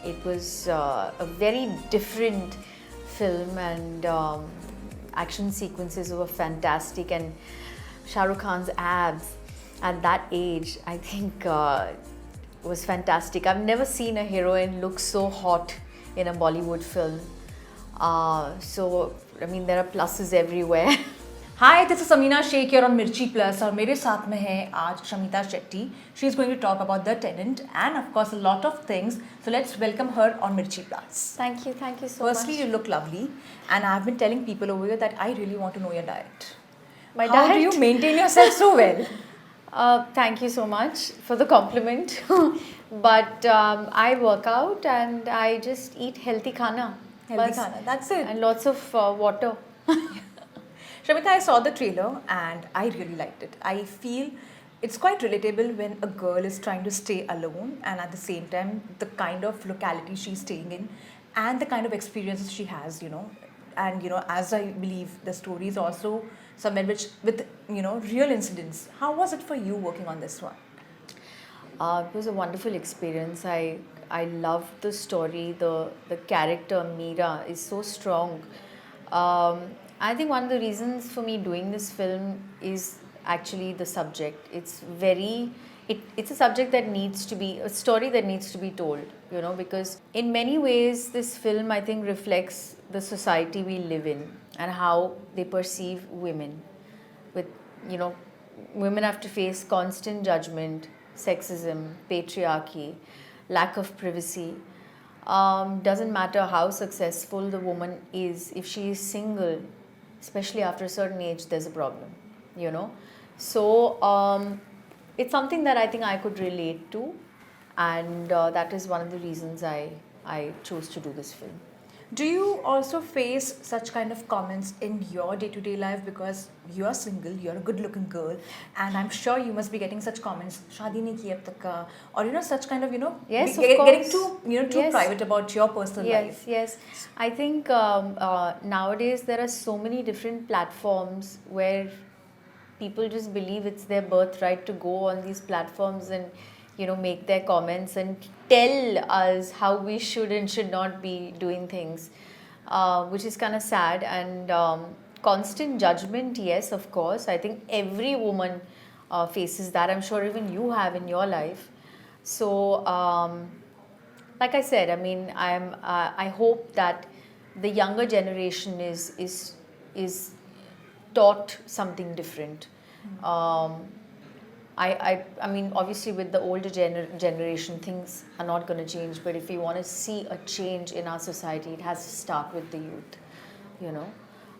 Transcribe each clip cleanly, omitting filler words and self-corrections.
It was a very different film, and action sequences were fantastic, and Shah Rukh Khan's abs at that age, I think, was fantastic. I've never seen a heroine look so hot in a Bollywood film. So, I mean, there are pluses everywhere. Hi, this is Samina Shaikh here on Mirchi Plus और मेरे साथ में है आज Shamita Shetty. She is going to talk about the Tenant and of course a lot of things. So let's welcome her on Mirchi Plus. Thank you so Firstly, much. you look lovely, and I've been telling people over here that I really want to know your diet. My How diet? do you maintain yourself so well? Thank you so much for the compliment. But I work out and I just eat healthy khana. Healthy Bas. khana, that's it. And lots of water. Shamita, I saw the trailer and I really liked it. I feel it's quite relatable when a girl is trying to stay alone and at the same time the kind of locality she's staying in and the kind of experiences she has, And as I believe the story is also somewhere which with real incidents. How was it for you working on this one? It was a wonderful experience. I loved the story. The character Meera is so strong. I think one of the reasons for me doing this film is actually the subject. It's a subject that needs to be a story that needs to be told. Because in many ways this film, I think, reflects the society we live in and how they perceive women. With women have to face constant judgment, sexism, patriarchy, lack of privacy. Doesn't matter how successful the woman is, if she is single, especially after a certain age, there's a problem, So it's something that I think I could relate to, and that is one of the reasons I chose to do this film. Do you also face such kind of comments in your day-to-day life because you're single, you're a good-looking girl, and I'm sure you must be getting such comments, "Shadi nahi ki ab tak ka," or such kind of Yes, getting too too Yes. private about your personal life. Yes. I think nowadays there are so many different platforms where people just believe it's their birthright to go on these platforms and make their comments and tell us how we should and should not be doing things, which is kind of sad. And constant judgment, yes, of course. I think every woman faces that. I'm sure even you have in your life. So, like I said, I mean, I hope that the younger generation is taught something different. I mean, obviously with the older generation, things are not going to change. But if we want to see a change in our society, it has to start with the youth,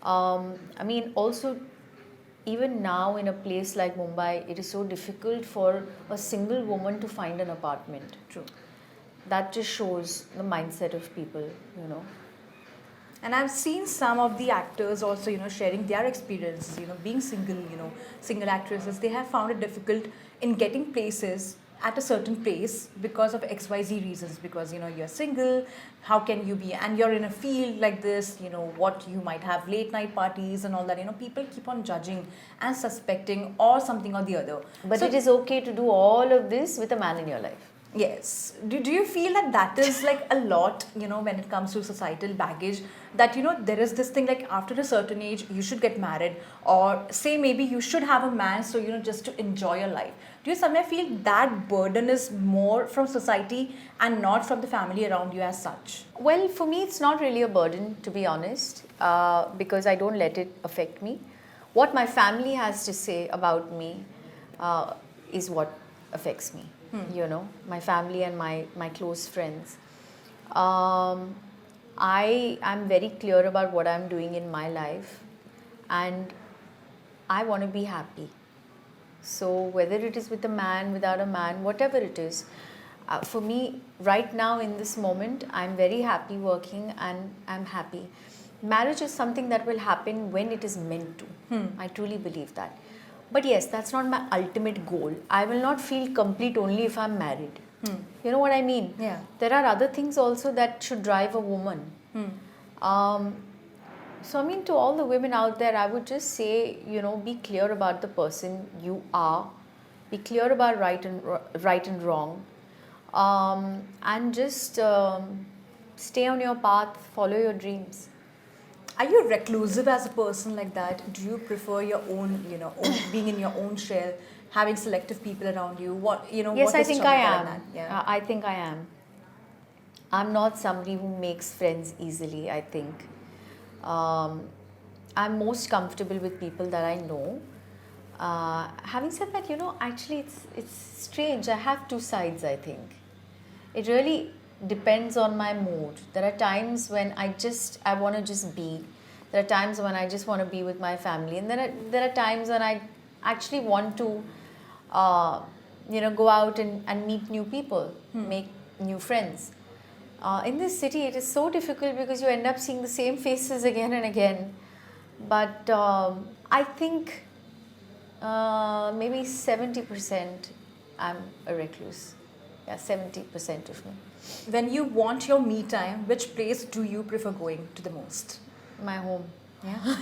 I mean, also, even now in a place like Mumbai, it is so difficult for a single woman to find an apartment. True. That just shows the mindset of people, And I've seen some of the actors also, sharing their experiences, being single, single actresses. They have found it difficult in getting places at a certain place because of XYZ reasons. Because, you're single, how can you be, and you're in a field like this, what you might have late night parties and all that. People keep on judging and suspecting or something or the other. But So it is okay to do all of this with a man in your life. yes. Do you feel that is like a lot, when it comes to societal baggage, that, there is this thing like after a certain age, you should get married, or say maybe you should have a man, so, just to enjoy your life. Do you somewhere feel that burden is more from society and not from the family around you as such? Well, for me, it's not really a burden, to be honest, because I don't let it affect me. What my family has to say about me is what affects me. My family and my close friends. I am very clear about what I'm doing in my life, and I want to be happy. So whether it is with a man, without a man, whatever it is, for me right now in this moment, I'm very happy working and I'm happy. Marriage is something that will happen when it is meant to. I truly believe that. But yes, that's not my ultimate goal. I will not feel complete only if I'm married. You know what I mean? Yeah. There are other things also that should drive a woman. So I mean, to all the women out there, I would just say, be clear about the person you are. Be clear about right and wrong. and just stay on your path, follow your dreams. Are you reclusive as a person like that? Do you prefer your own, being in your own shell, having selective people around you? Yes, What I is think I Shamita like am. that? Yeah. I think I am. I'm not somebody who makes friends easily, I think. Um, I'm most comfortable with people that I know. Having said that, actually it's strange. I have two sides, I think. It really depends on my mood. There are times when I want to just be. There are times when I just want to be with my family, and there are times when I actually want to, uh, go out and meet new people, make new friends. In this city, it is so difficult because you end up seeing the same faces again and again. But I think maybe 70% I'm a recluse. Yeah, 70% of me. When you want your me time, which place do you prefer going to the most? My home. Yeah.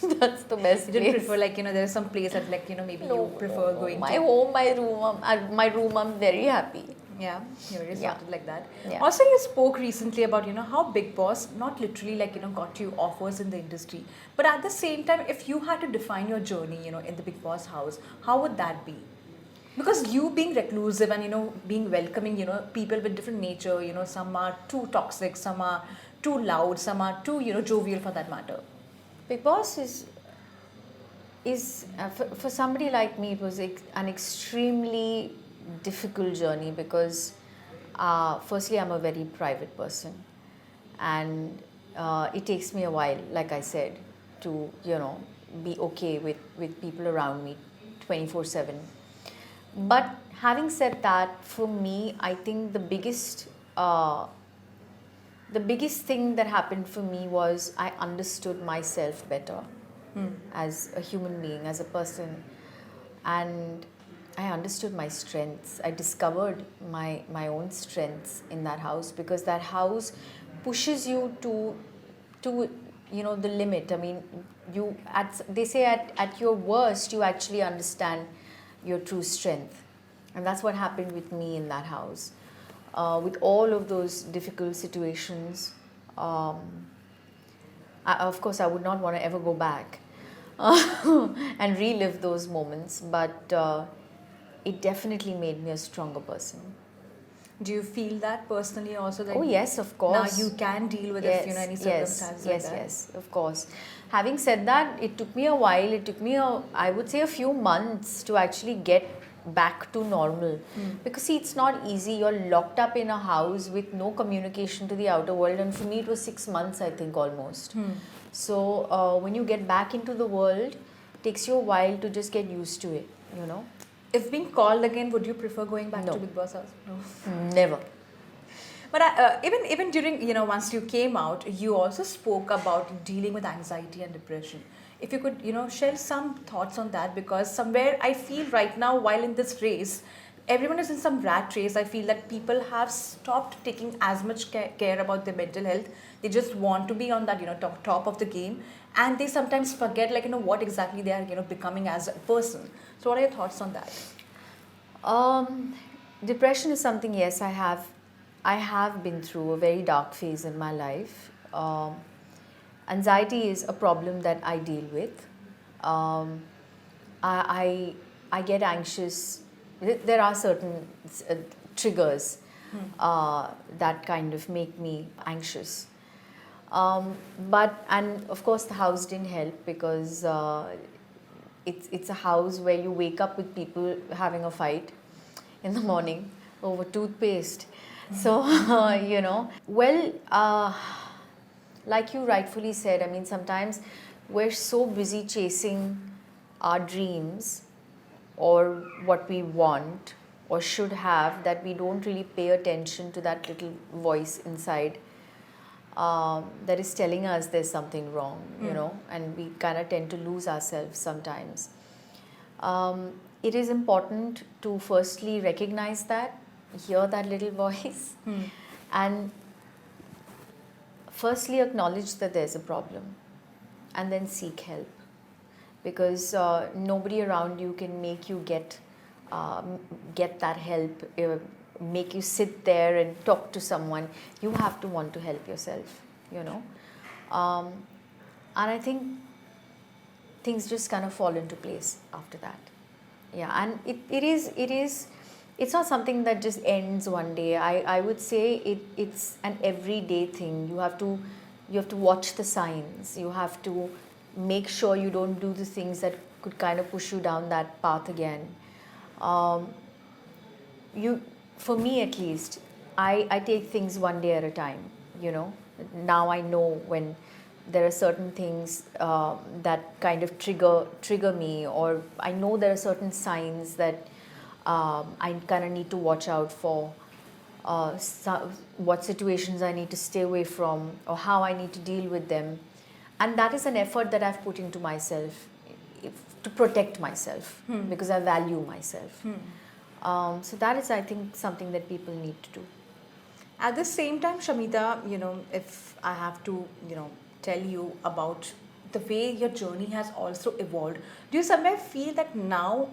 That's the best You didn't place. prefer there is some place that maybe No, you prefer no, no. going My to. home, my room, I'm very happy. Yeah, you already Yeah. started like that. Yeah. Also, you spoke recently about how Big Boss not literally got you offers in the industry, but at the same time, if you had to define your journey, in the Big Boss house, how would that be? Because you being reclusive and being welcoming, people with different nature, some are too toxic, some are too loud, some are too jovial for that matter. Big Boss is for somebody like me, it was an extremely difficult journey because firstly, I'm a very private person, and it takes me a while, like I said, to be okay with people around me 24/7. But having said that, for me, I think the biggest thing that happened for me was I understood myself better as a human being, as a person, and I understood my strengths. I discovered my own strengths in that house because that house pushes you to the limit. I mean, they say at your worst you actually understand your true strength, and that's what happened with me in that house. With all of those difficult situations, of course, I would not want to ever go back and relive those moments, but it definitely made me a stronger person. Do you feel that personally also? Oh yes, of course. Now you can deal with yes, if any yes, circumstances like yes, that. yes, of course. Having said that, it took me a while. It took me I would say a few months to actually get back to normal. Because see, it's not easy. You're locked up in a house with no communication to the outer world, and for me it was 6 months, I think, almost. So when you get back into the world, it takes you a while to just get used to it. If being called again, would you prefer going back No. to Big Boss house? No. Never. But even during once you came out, you also spoke about dealing with anxiety and depression. If you could share some thoughts on that, because somewhere I feel right now while in this race, everyone is in some rat race. I feel that people have stopped taking as much care about their mental health. They just want to be on that top of the game, and they sometimes forget what exactly they are becoming as a person. So what are your thoughts on that? Um, Depression is something, yes, I have been through a very dark phase in my life. Anxiety is a problem that I deal with. Um, I get anxious. There are certain triggers that kind of make me anxious. And of course, the house didn't help because it's a house where you wake up with people having a fight in the morning over toothpaste. So, like you rightfully said, I mean, sometimes we're so busy chasing our dreams or what we want or should have that we don't really pay attention to that little voice inside that is telling us there's something wrong, and we kind of tend to lose ourselves sometimes. It is important to firstly recognize that, hear that little voice, and firstly acknowledge that there's a problem, and then seek help, because nobody around you can make you get that help make you sit there and talk to someone. You have to want to help yourself, you know. Um, and I think things just kind of fall into place after that. Yeah, and it's not something that just ends one day. I would say it's an everyday thing. You have to watch the signs. You have to make sure you don't do the things that could kind of push you down that path again. Um, you For me at least, I take things one day at a time, you know. Now I know when there are certain things that kind of trigger me, or I know there are certain signs that I kind of need to watch out for, what situations I need to stay away from, or how I need to deal with them. And that is an effort that I've put into myself, to protect myself, because I value myself. So that is, I think, something that people need to do. At the same time, Shamita, if I have to, tell you about the way your journey has also evolved, do you somewhere feel that now,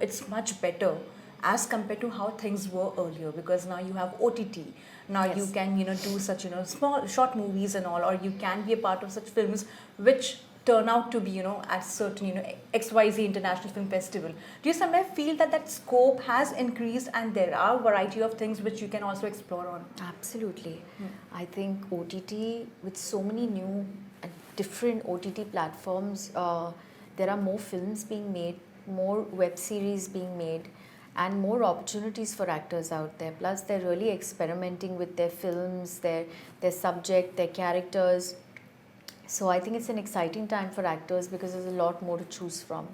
it's much better as compared to how things were earlier? Because now you have OTT, now you Yes. can, do such, small, short movies and all, or you can be a part of such films which turn out to be, at certain, XYZ International Film Festival. Do you somewhere feel that that scope has increased and there are variety of things which you can also explore on? Absolutely. I think OTT, with so many new and different OTT platforms, there are more films being made, more web series being made, and more opportunities for actors out there. Plus, they're really experimenting with their films, their subject, their characters. So I think it's an exciting time for actors because there's a lot more to choose from.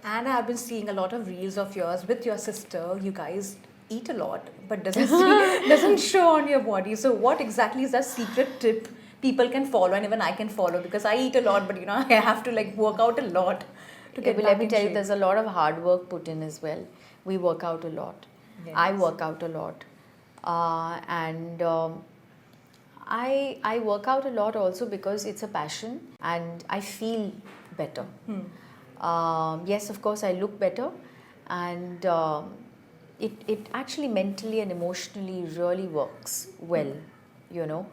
And I've been seeing a lot of reels of yours with your sister. You guys eat a lot, but doesn't doesn't show on your body. So what exactly is that secret tip people can follow, and even I can follow, because I eat a lot, but I have to like work out a lot to get But back let me in tell you, shape. there's a lot of hard work put in as well. We work out a lot. I Yes. work out a lot. And I work out a lot also because it's a passion and I feel better. Yes, of course, I look better, and it actually mentally and emotionally really works well, you know.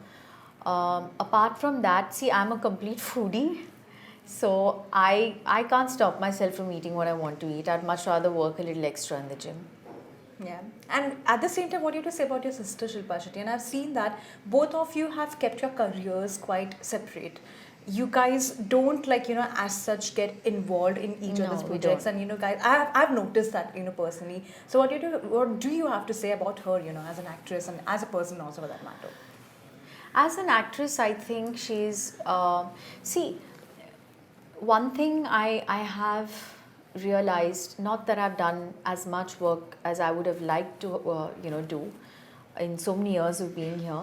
Apart from that, see, I'm a complete foodie, so I can't stop myself from eating what I want to eat. I'd much rather work a little extra in the gym. Yeah. And at the same time, what do you have to say about your sister Shilpa Shetty? And I've seen that both of you have kept your careers quite separate. You guys don't as such get involved in each No, other's we projects, don't. and guys, I've noticed that personally. So what do you have to say about her, as an actress and as a person also for that matter? As an actress, I think she's see, one thing I have realized, not that I've done as much work as I would have liked to do in so many years of being here.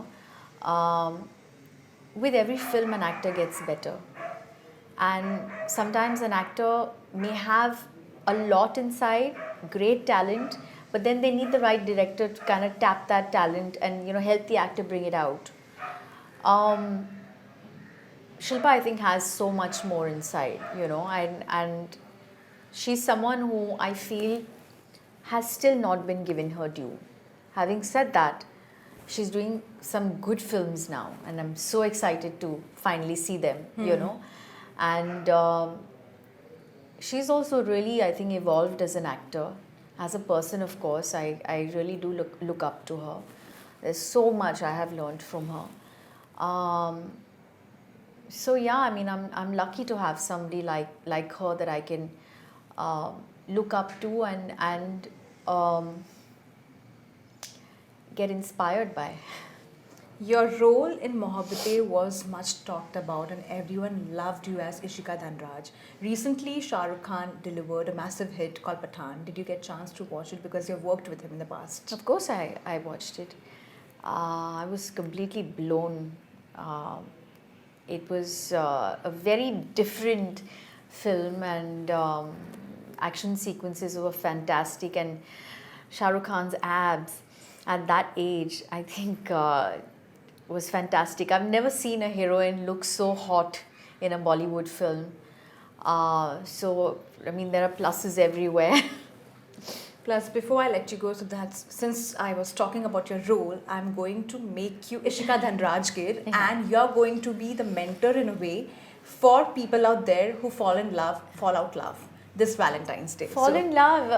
Um, with every film, an actor gets better, and sometimes an actor may have a lot inside, great talent, but then they need the right director to kind of tap that talent and help the actor bring it out. um, Shilpa, I think, has so much more inside, and she's someone who I feel has still not been given her due. Having said that, she's doing some good films now, and I'm so excited to finally see them. And she's also really, I think, evolved as an actor. As a person, of course, I really do look up to her. There's so much I have learned from her. So yeah, I mean, I'm lucky to have somebody like her that I can look up to and get inspired by. Your role in Mohabbatein was much talked about, and everyone loved you as Ishika Dhanraj. Recently, Shah Rukh Khan delivered a massive hit called Pathan. Did you get a chance to watch it because you've worked with him in the past? Of course, I watched it. I was completely blown. Uh, it was a very different film, and action sequences were fantastic. And Shah Rukh Khan's abs at that age, I think, was fantastic. I've never seen a heroine look so hot in a Bollywood film. So, I mean, there are pluses everywhere. Plus, before I let you go, so that's since I was talking about your role, I'm going to make you Ishika Dhanrajgir, and you're going to be the mentor in a way for people out there who fall in love, fall out love this Valentine's Day. Fall in love.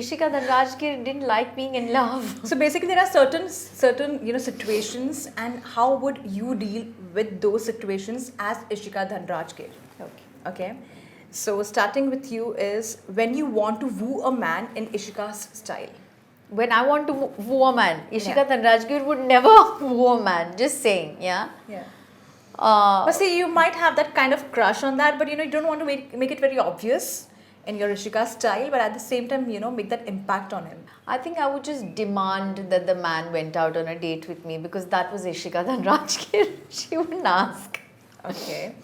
Ishika Dhanrajgir didn't like being in love. So basically, there are certain situations, and how would you deal with those situations as Ishika Dhanrajgir? Okay. Okay. So starting with you is when you want to woo a man in Ishika's style. When I want to woo a man, Ishika Yeah. Dhanrajgir would never woo a man. Just saying, yeah. Yeah. Uh, But see, you might have that kind of crush on that, but you don't want to make it very obvious in your Ishika style, but at the same time, make that impact on him. I think I would just demand that the man went out on a date with me because that was Ishika Dhanrajgir. She wouldn't ask. Okay.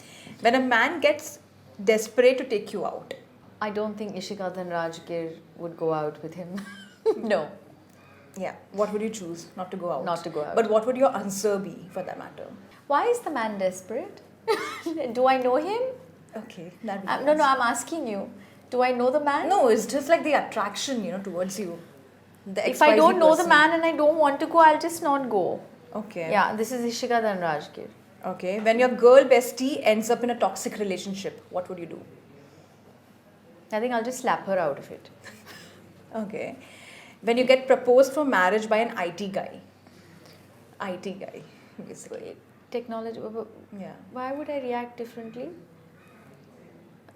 When a man gets desperate to take you out. I don't think Ishika Dhanrajgir would go out with him. No, Yeah. What would you choose? Not to go out. not to go out. But what would your answer be for that matter? Why is the man desperate? Do I know him? Okay. That would be No, answer. I'm asking you. Do I know the man? No, it's just like the attraction, towards you. The If I XYZ don't know the person. man and I don't want to go, I'll just not go. Okay. Yeah, this is Ishika Dhanrajgir. Okay. When your girl bestie ends up in a toxic relationship, what would you do? I think I'll just slap her out of it. Okay. When you get proposed for marriage by an IT guy. IT guy, basically. Technology. Yeah. Why would I react differently?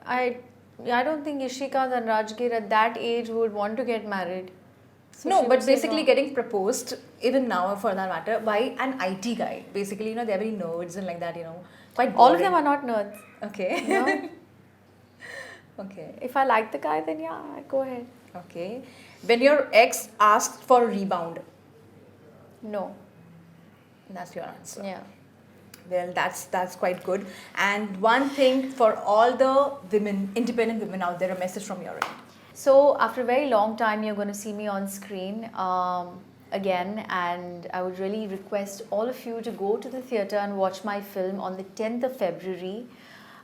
I don't think Ishika Dhanrajgir at that age would want to get married. So No, she but would say basically no. getting proposed, even now for that matter, by an IT guy. Basically, they're very nerds and like that, quite boring. All of them are not nerds. Okay. No? Okay. If I like the guy, then yeah, I go ahead. Okay. When your ex asked for a rebound, No. that's your answer. Yeah. Well, that's quite good. And one thing for all the women, independent women out there, a message from your end. So after a very long time, you're going to see me on screen again, and I would really request all of you to go to the theatre and watch my film on the 10th of February.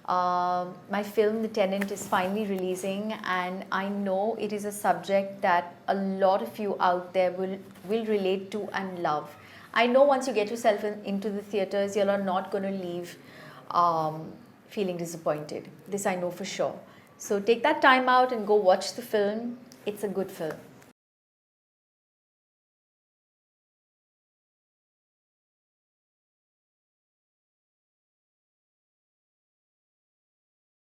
My film, The Tenant, is finally releasing, and I know it is a subject that a lot of you out there will relate to and love. I know once you get yourself into the theatres, you're not going to leave feeling disappointed. This I know for sure. So take that time out and go watch the film. It's a good film.